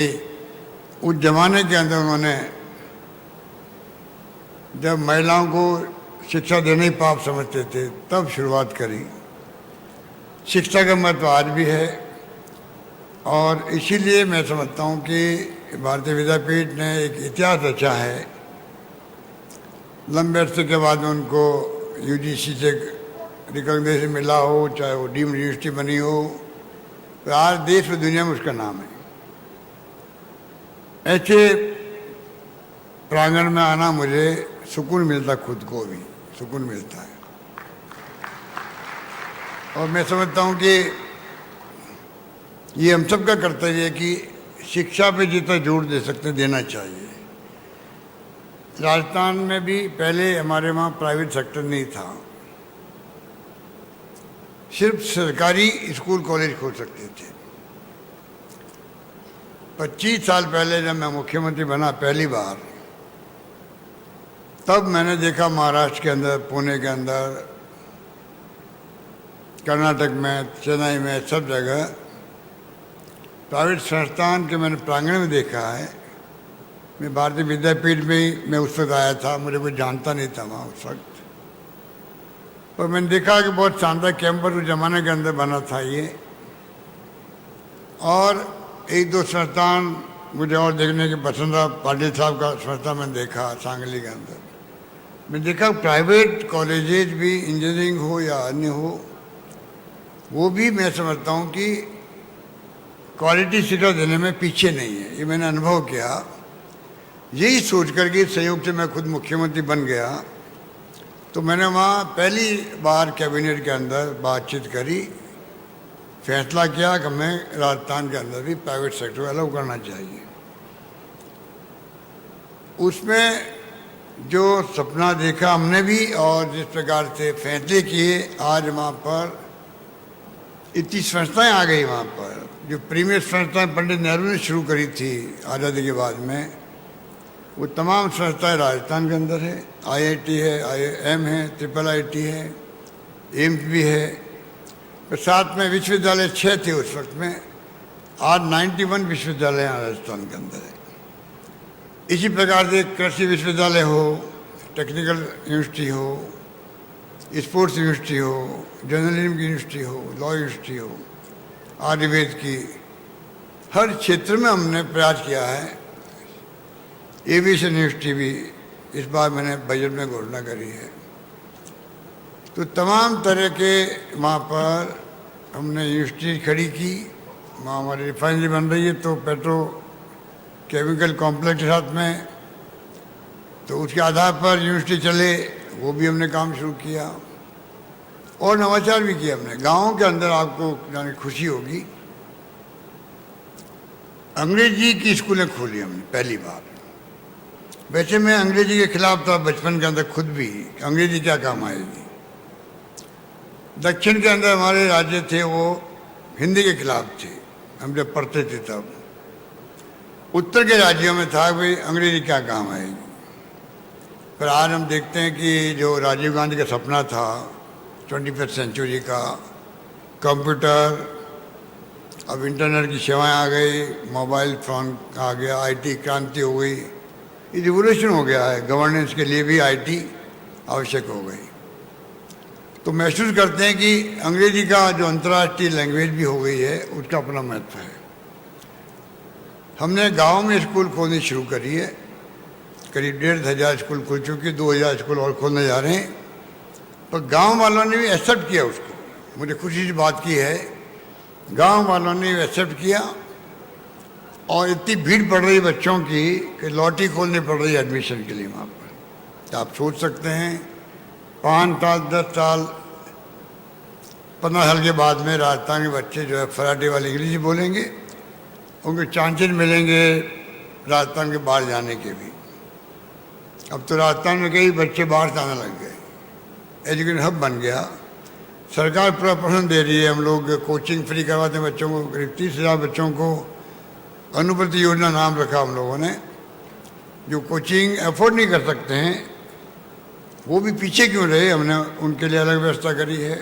उस जमाने के अंदर उन्होंने जब महिलाओं को शिक्षा देने ही पाप समझते थे तब शुरुआत करी। शिक्षा का महत्व आज भी है और इसीलिए मैं समझता हूँ कि भारतीय विद्यापीठ ने एक इतिहास रचा है। लंबे अरसे के बाद में उनको यूजीसी से रिकॉग्निशन मिला हो, चाहे वो डीम्ड यूनिवर्सिटी बनी हो, तो आज देश और दुनिया में उसका नाम है। ऐसे प्रांगण में आना मुझे सुकून मिलता, खुद को भी सुकून मिलता है। और मैं समझता हूँ कि ये हम सब का कर्तव्य है कि शिक्षा पे जितना जोर दे सकते देना चाहिए। राजस्थान में भी पहले हमारे वहाँ प्राइवेट सेक्टर नहीं था, सिर्फ सरकारी स्कूल कॉलेज खोल सकते थे। 25 साल पहले जब मैं मुख्यमंत्री बना पहली बार, तब मैंने देखा महाराष्ट्र के अंदर, पुणे के अंदर, कर्नाटक में, चेन्नई में, सब जगह प्राइवेट संस्थान के मैंने प्रांगण में देखा है। मैं भारतीय विद्यापीठ में ही मैं उस वक्त आया था, मुझे कोई जानता नहीं था वहाँ उस वक्त, पर मैंने देखा कि बहुत शानदार कैंपस उस जमाने के अंदर बना था ये। और एक दो संस्थान मुझे और देखने के पसंद था। पाटिल साहब का संस्थान मैंने देखा सांगली के अंदर। मैं देखा प्राइवेट कॉलेजेस भी, इंजीनियरिंग हो या अन्य हो, वो भी मैं समझता हूँ कि क्वालिटी शिक्षा देने में पीछे नहीं है। ये मैंने अनुभव किया। यही सोच कर के संयोग से मैं खुद मुख्यमंत्री बन गया, तो मैंने वहाँ पहली बार कैबिनेट के अंदर बातचीत करी, फैसला किया कि हमें राजस्थान के अंदर भी प्राइवेट सेक्टर अलाउ करना चाहिए। उसमें जो सपना देखा हमने भी और जिस प्रकार से फैसले किए, आज वहाँ पर इतनी संस्थाएं आ गई। वहाँ पर जो प्रीमियर संस्थाएं पंडित नेहरू ने शुरू करी थी आज़ादी के बाद में, वो तमाम संस्थाएं राजस्थान के अंदर है। IIT है, IIM है, IIIT है, एम्स भी है। तो साथ में विश्वविद्यालय 6 थे उस वक्त में, आज 91 विश्वविद्यालय राजस्थान के अंदर है। इसी प्रकार से कृषि विश्वविद्यालय हो, टेक्निकल यूनिवर्सिटी हो, स्पोर्ट्स यूनिवर्सिटी हो, जर्नलिज्म की यूनिवर्सिटी हो, लॉ यूनिवर्सिटी हो, आयुर्वेद की, हर क्षेत्र में हमने प्रयास किया है। एविएशन यूनिवर्सिटी भी इस बार मैंने बजट में घोषणा करी है। तो तमाम तरह के वहाँ पर हमने यूनिवर्सिटी खड़ी की। वहाँ हमारी रिफाइनरी बन रही है, तो पेट्रो केमिकल कॉम्प्लेक्स के साथ में, तो उसके आधार पर यूनिवर्सिटी चले, वो भी हमने काम शुरू किया। और नवाचार भी किया हमने। गाँव के अंदर आपको जाने खुशी होगी, अंग्रेजी की स्कूलें खोली हमने पहली बार। वैसे मैं अंग्रेजी के खिलाफ था बचपन के अंदर खुद भी, अंग्रेजी क्या काम आएगी। दक्षिण के अंदर हमारे राज्य थे वो हिंदी के खिलाफ थे, हम जब पढ़ते थे तब। उत्तर के राज्यों में था भाई अंग्रेजी क्या काम आएगी। पर आज हम देखते हैं कि जो राजीव गांधी का सपना था 21वीं सेंचुरी का, कंप्यूटर, अब इंटरनेट की सेवाएं आ गई, मोबाइल फ़ोन आ गया, IT क्रांति हो गई, ये रिवोल्यूशन हो गया है। गवर्नेंस के लिए भी IT आवश्यक हो गई। तो महसूस करते हैं कि अंग्रेजी का जो अंतर्राष्ट्रीय लैंग्वेज भी हो गई है, उसका अपना महत्व है। हमने गांव में स्कूल खोलनी शुरू करी है। करीब 1500 स्कूल खुल चुके, 2000 स्कूल और खोलने जा रहे हैं। पर गांव वालों ने भी एक्सेप्ट किया उसको। मुझे खुशी से बात की है, गांव वालों ने भी एक्सेप्ट किया। और इतनी भीड़ पड़ रही बच्चों की कि लॉटरी खोलनी पड़ रही है एडमिशन के लिए वहाँ पर। तो आप सोच सकते हैं 5 साल, 10 साल, 15 साल के बाद में राजस्थान के बच्चे जो है फराटे वाली अंग्रेजी बोलेंगे, उनको चांसेस मिलेंगे राजस्थान के बाहर जाने के भी। अब तो राजस्थान में कई बच्चे बाहर से आने लग गए, एजुकेशन हब बन गया। सरकार पूरा प्रोत्साहन दे रही है। हम लोग कोचिंग फ्री करवाते हैं बच्चों को। करीब 30,000 बच्चों को अनुप्रति योजना नाम रखा हम लोगों ने। जो कोचिंग अफोर्ड नहीं कर सकते हैं वो भी पीछे क्यों रहे, हमने उनके लिए अलग व्यवस्था करी है।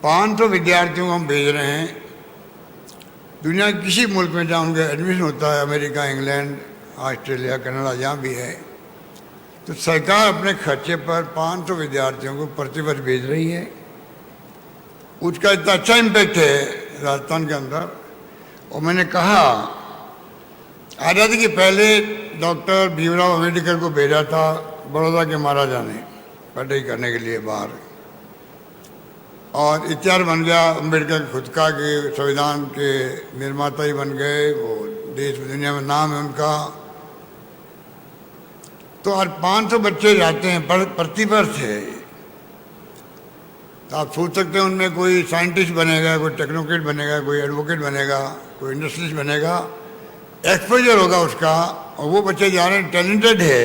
500 विद्यार्थियों को हम भेज रहे हैं दुनिया के किसी मुल्क में जहाँ उनका एडमिशन होता है, अमेरिका, इंग्लैंड, ऑस्ट्रेलिया, कनाडा, जहाँ भी है, तो सरकार अपने खर्चे पर 500 विद्यार्थियों को प्रतिवर्ष भेज रही है। उसका इतना अच्छा इम्पैक्ट है राजस्थान के अंदर। और मैंने कहा, आज़ादी के पहले डॉक्टर भीमराव अम्बेडकर को भेजा था बड़ौदा के महाराजा ने पढ़ाई करने के लिए बाहर, और इतिहास बन गया। अम्बेडकर खुद का के संविधान के निर्माता ही बन गए, वो देश दुनिया में नाम है उनका। तो आज 500 बच्चे जाते हैं प्रतिवर्ष है। तो आप सोच सकते हैं उनमें कोई साइंटिस्ट बनेगा, कोई टेक्नोक्रेट बनेगा, कोई एडवोकेट बनेगा, कोई इंडस्ट्रियलिस्ट बनेगा, एक्सपोजर होगा उसका। और वो बच्चे जा रहे हैं, टैलेंटेड है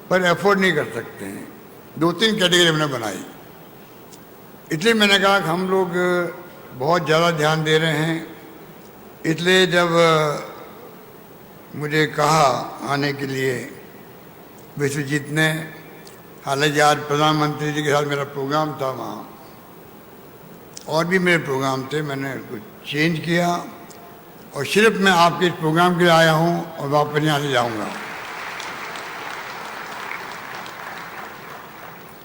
पर एफोर्ड नहीं कर सकते हैं। 2-3 कैटेगरी हमने बनाई। इसलिए मैंने कहा कि हम लोग बहुत ज़्यादा ध्यान दे रहे हैं। इसलिए जब मुझे कहा आने के लिए विश्वजीत ने, हालांकि आज प्रधानमंत्री जी के साथ मेरा प्रोग्राम था वहाँ, और भी मेरे प्रोग्राम थे, मैंने कुछ चेंज किया और सिर्फ मैं आपके इस प्रोग्राम के लिए आया हूँ और वापस यहाँ से जाऊँगा,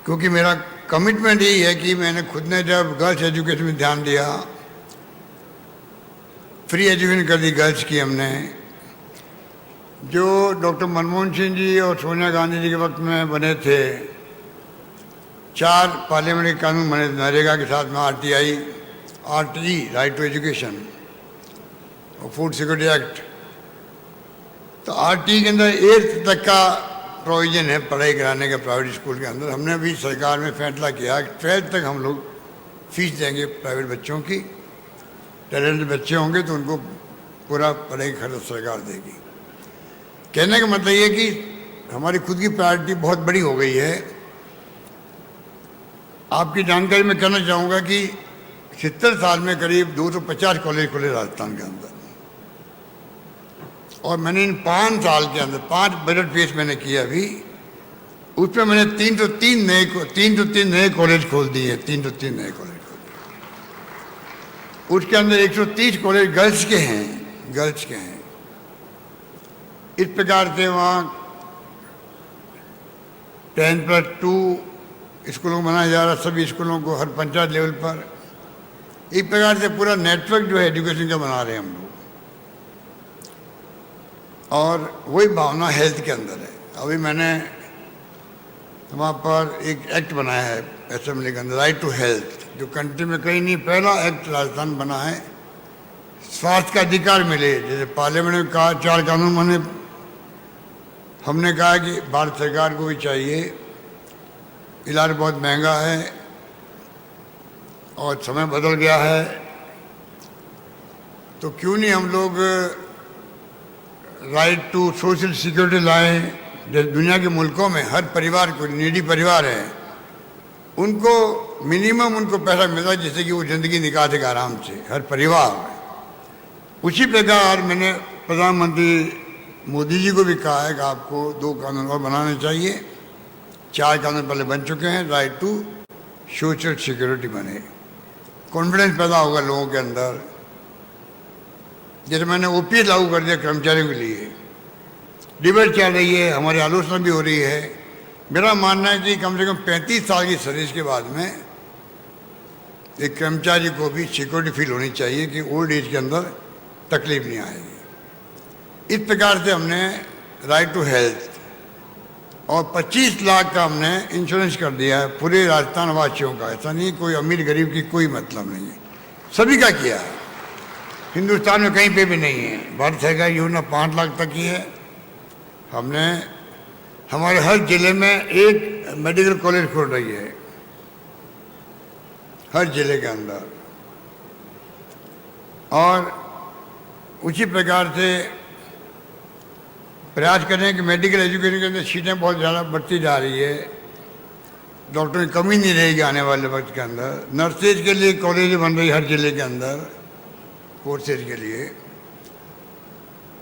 क्योंकि मेरा कमिटमेंट यही है कि मैंने खुद ने जब गर्ल्स एजुकेशन में ध्यान दिया, फ्री एजुकेशन कर दी गर्ल्स की हमने, जो डॉक्टर मनमोहन सिंह जी और सोनिया गांधी जी के वक्त में बने थे। 4 पार्लियामेंट्री कानून बने थे नरेगा के साथ में, RTI, राइट टू एजुकेशन, और फूड सिक्योरिटी एक्ट। तो RTI के अंदर 8th तक का प्रोविजन है पढ़ाई कराने का प्राइवेट स्कूल के अंदर। हमने भी सरकार में फैसला किया कि 12th तक हम लोग फीस देंगे प्राइवेट बच्चों की। टैलेंटेड बच्चे होंगे तो उनको पूरा पढ़ाई का खर्च सरकार देगी। कहने का मतलब ये कि हमारी खुद की प्रायोरिटी बहुत बड़ी हो गई है। आपकी जानकारी में कहना चाहूँगा कि 70 साल में करीब 250 कॉलेज खुले राजस्थान के अंदर, और मैंने इन 5 साल के अंदर 5 बजट पेश मैंने किया अभी, उसमें मैंने 303 नए कॉलेज खोल दिए। 303 नए कॉलेज खोल दिए। उसके अंदर 130 कॉलेज गर्ल्स के हैं। इस प्रकार से वहाँ 10+2 स्कूलों को बनाया जा रहा, सभी स्कूलों को हर पंचायत लेवल पर। इस प्रकार से पूरा नेटवर्क जो है एजुकेशन का बना रहे हैं हम लोग, और वही भावना हेल्थ के अंदर है। अभी मैंने वहाँ पर एक एक्ट बनाया है असेंबली के अंदर, राइट टू हेल्थ, जो कंट्री में कहीं नहीं, पहला एक्ट राजस्थान बना है। स्वास्थ्य का अधिकार मिले, जैसे पार्लियामेंट में कहा 4 कानून बने, हमने कहा कि भारत सरकार को भी चाहिए। इलाज बहुत महंगा है और समय बदल गया है, तो क्यों नहीं हम लोग राइट टू सोशल सिक्योरिटी लाएं। जैसे दुनिया के मुल्कों में हर परिवार को, नीडी परिवार है, उनको मिनिमम उनको पैसा मिलता है जिससे कि वो ज़िंदगी निकाल सके आराम से, हर परिवार। उसी प्रकार मैंने प्रधानमंत्री मोदी जी को भी कहा है कि आपको 2 कानून और बनाने चाहिए। 4 कानून पहले बन चुके हैं, राइट टू सोशल सिक्योरिटी बने, कॉन्फिडेंस पैदा होगा लोगों के अंदर। जैसे मैंने OPS लागू कर दिया कर्मचारियों के लिए, डिबेट चल रही है, हमारी आलोचना भी हो रही है। मेरा मानना है कि कम से कम 35 साल की सर्विस के बाद में एक कर्मचारी को भी सिक्योरिटी फील होनी चाहिए कि ओल्ड एज के अंदर तकलीफ नहीं आएगी। इस प्रकार से हमने राइट टू हेल्थ और 25 लाख का हमने इंश्योरेंस कर दिया है पूरे राजस्थान वासियों का। ऐसा नहीं कोई अमीर गरीब की कोई मतलब नहीं है, सभी का किया है। हिंदुस्तान में कहीं पे भी नहीं है। भारत सरकार योजना 5 लाख तक की है। हमने हमारे हर जिले में एक मेडिकल कॉलेज खोल रही है, हर जिले के अंदर। और उसी प्रकार से प्रयास करें कि मेडिकल एजुकेशन के अंदर सीटें बहुत ज़्यादा बढ़ती जा रही है, डॉक्टर की कमी नहीं रहेगी आने वाले वक्त के अंदर। नर्सेज के लिए कॉलेज बन रही हर जिले के अंदर, कोर्सेज के लिए।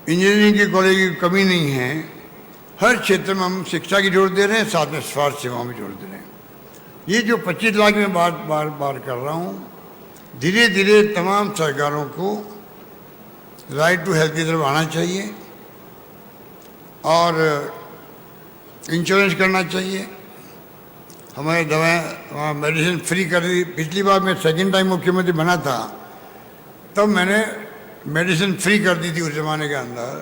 इंजीनियरिंग के कॉलेज की कमी नहीं है। हर क्षेत्र में हम शिक्षा की जोर दे रहे हैं, साथ में स्वास्थ्य सेवाओं में जोर दे रहे हैं। ये जो 25 लाख में बार कर रहा हूँ, धीरे धीरे तमाम सरकारों को राइट टू हेल्थ की तरफ आना चाहिए और इंश्योरेंस करना चाहिए। हमारे दवाएं मेडिसिन फ्री कर दी। पिछली बार मैं सेकंड टाइम मुख्यमंत्री बना था तब मैंने मेडिसिन फ्री कर दी थी। उस ज़माने के अंदर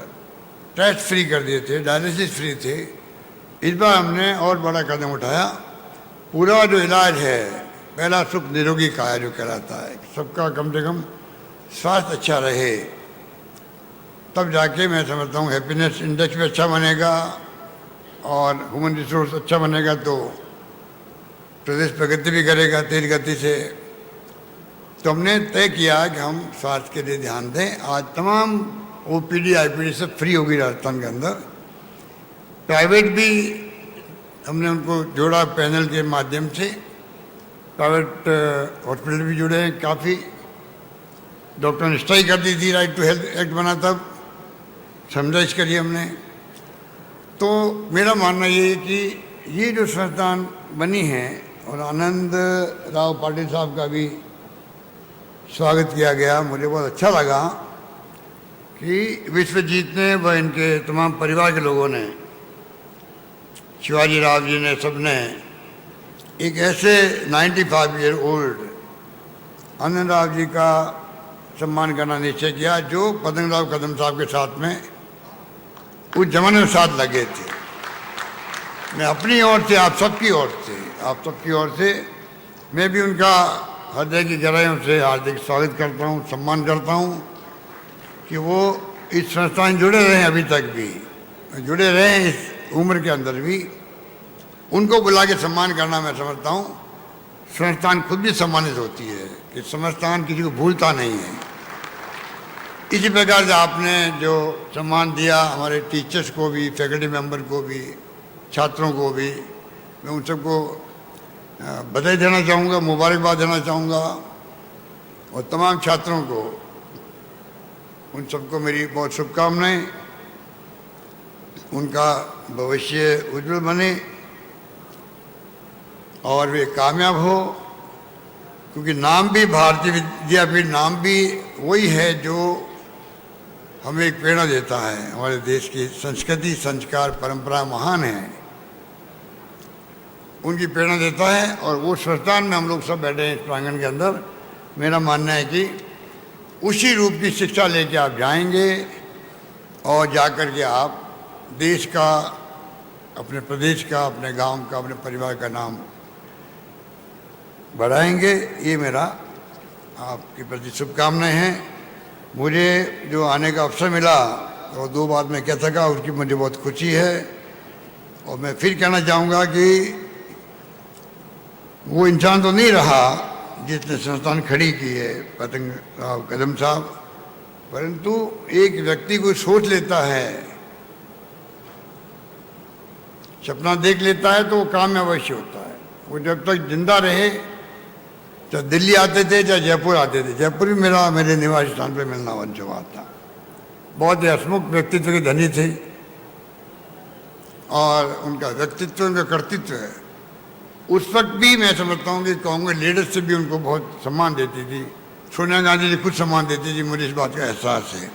टेस्ट फ्री कर दिए थे, डायलिसिस फ्री थे। इस बार हमने और बड़ा कदम उठाया। पूरा जो इलाज है, पहला सुख निरोगी काया जो कहलाता है, सबका कम से कम स्वास्थ्य अच्छा रहे, तब जाके मैं समझता हूँ हैप्पीनेस इंडेक्स भी अच्छा बनेगा और ह्यूमन रिसोर्स अच्छा बनेगा तो प्रदेश प्रगति भी करेगा तेज गति से। तो हमने तय किया कि हम स्वास्थ्य के लिए ध्यान दें। आज तमाम ओपीडी आईपीडी सब फ्री होगी राजस्थान के अंदर। प्राइवेट भी हमने उनको जोड़ा पैनल के माध्यम से। प्राइवेट हॉस्पिटल भी जुड़े हैं काफ़ी। डॉक्टर ने स्ट्राइक कर दी थी, राइट टू हेल्थ एक्ट बना तब समझाइश करी हमने। तो मेरा मानना ये है कि ये जो संस्थान बनी है और आनंद राव पाटिल साहब का भी स्वागत किया गया, मुझे बहुत अच्छा लगा कि विश्वजीत ने व इनके तमाम परिवार के लोगों ने, शिवाजी राव जी ने, सब ने एक ऐसे 95 ईयर ओल्ड आनंद राव जी का सम्मान करना निश्चय किया जो पतंगराव कदम साहब के साथ में उस जमाने में साथ लगे थे। मैं अपनी ओर से, आप सबकी ओर से मैं भी उनका हृदय की गहराइयों से हार्दिक स्वागत करता हूँ, सम्मान करता हूँ कि वो इस संस्थान जुड़े रहे, अभी तक भी जुड़े रहे इस उम्र के अंदर भी। उनको बुला के सम्मान करना मैं समझता हूँ संस्थान खुद भी सम्मानित होती है कि संस्थान किसी को भूलता नहीं है। इसी प्रकार से आपने जो सम्मान दिया हमारे टीचर्स को भी, फैकल्टी मेंबर को भी, छात्रों को भी, मैं उन सबको बधाई देना चाहूँगा, मुबारकबाद देना चाहूँगा। और तमाम छात्रों को, उन सबको मेरी बहुत शुभकामनाएं। उनका भविष्य उज्जवल बने और वे कामयाब हो, क्योंकि नाम भी भारतीय विद्यापीठ नाम भी वही है जो हमें एक प्रेरणा देता है। हमारे देश की संस्कृति, संस्कार, परंपरा महान है, उनकी प्रेरणा देता है। और वो संस्थान में हम लोग सब बैठे हैं इस प्रांगण के अंदर। मेरा मानना है कि उसी रूप की शिक्षा लेके आप जाएंगे और जाकर के आप देश का, अपने प्रदेश का, अपने गांव का, अपने परिवार का नाम बढ़ाएंगे। ये मेरा आपके प्रति शुभकामनाएं हैं। मुझे जो आने का अवसर मिला और 2 बात मैं कह सका, उसकी मुझे बहुत खुशी है। और मैं फिर कहना चाहूँगा कि वो इंसान तो नहीं रहा जिसने संस्थान खड़ी की है, पतंगराव कदम साहब, परंतु एक व्यक्ति को सोच लेता है, सपना देख लेता है तो वो काम में अवश्य होता है। वो जब तक जिंदा रहे, चाहे दिल्ली आते थे चाहे जयपुर आते थे, जयपुर भी मेरे निवास स्थान पर मिलना वंशवा था। बहुत ही हसमुख व्यक्तित्व के धनी थे और उनका व्यक्तित्व, उनका कर्तृत्व है। उस वक्त भी मैं समझता हूँ कि कांग्रेस लीडरशिप भी उनको बहुत सम्मान देती थी। सोनिया गांधी जी खुद सम्मान देती थी, मुझे इस बात का एहसास है।